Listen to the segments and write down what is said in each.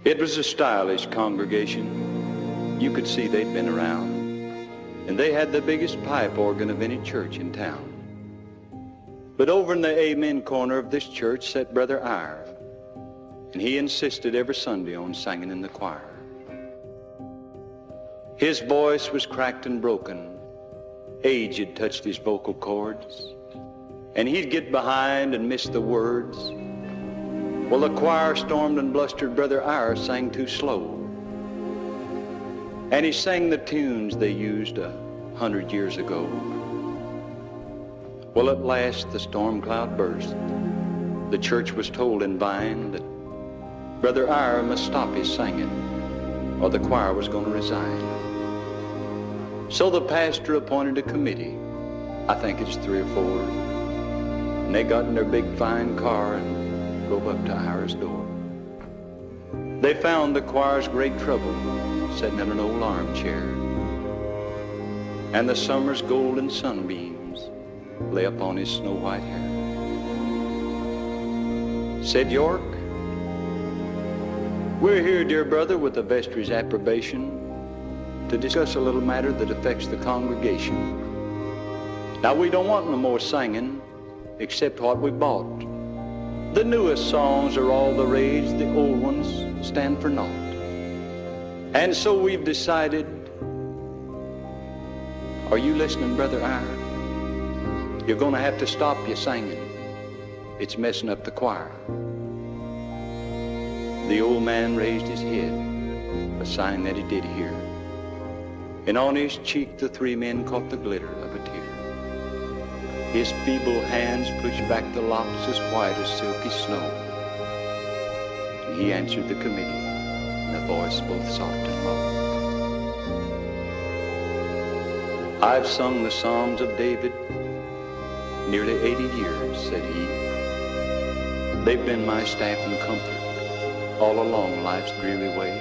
It was a stylish congregation. You could see they'd been around. And they had the biggest pipe organ of any church in town. But over in the amen corner of this church sat Brother Eyre, and he insisted every Sunday on singing in the choir. His voice was cracked and broken. Age had touched his vocal cords, and he'd get behind and miss the words. Well, the choir stormed and blustered. Brother Eyre sang too slow, and he sang the tunes they used 100 years ago. Well, at last the storm cloud burst. The church was told in Vine that Brother Eyre must stop his singing, or the choir was going to resign. So the pastor appointed a committee. I think it's 3 or 4. And they got in their big fine car and drove up to Eyre's door. They found the choir's great trouble sitting in an old armchair, and the summer's golden sunbeams lay upon his snow-white hair. Said York, "We're here, dear brother, with the vestry's approbation to discuss a little matter that affects the congregation. Now, we don't want no more singing except what we bought. The newest songs are all the rage, the old ones stand for naught. And so we've decided," are you listening, Brother Eyre? "You're going to have to stop your singing. It's messing up the choir." The old man raised his head, a sign that he did hear. And on his cheek the 3 men caught the glitter of a tear. His feeble hands pushed back the locks as white as silky snow. And he answered the committee in a voice both soft and low. "I've sung the Psalms of David nearly 80 years, said he. They've been my staff and comfort all along life's dreary way.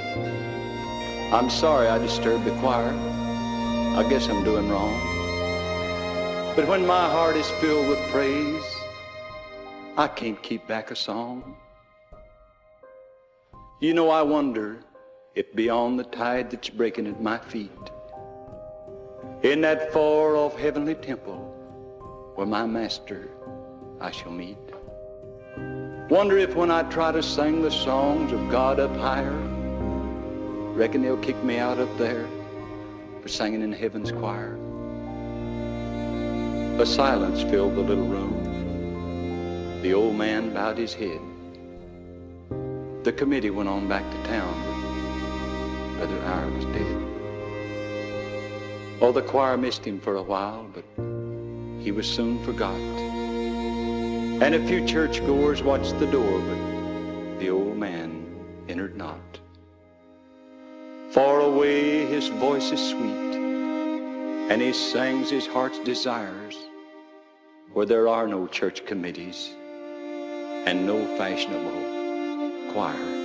I'm sorry I disturbed the choir. I guess I'm doing wrong. But when my heart is filled with praise, I can't keep back a song. You know, I wonder if beyond the tide that's breaking at my feet, in that far-off heavenly temple where my master I shall meet, wonder if when I try to sing the songs of God up higher, reckon they'll kick me out up there for singing in heaven's choir." A silence filled the little room. The old man bowed his head. The committee went on back to town. Brother Eyre was dead. Oh, the choir missed him for a while, but he was soon forgot. And a few churchgoers watched the door, but the old man entered not. Far away his voice is sweet, and he sings his heart's desires, where there are no church committees and no fashionable choir.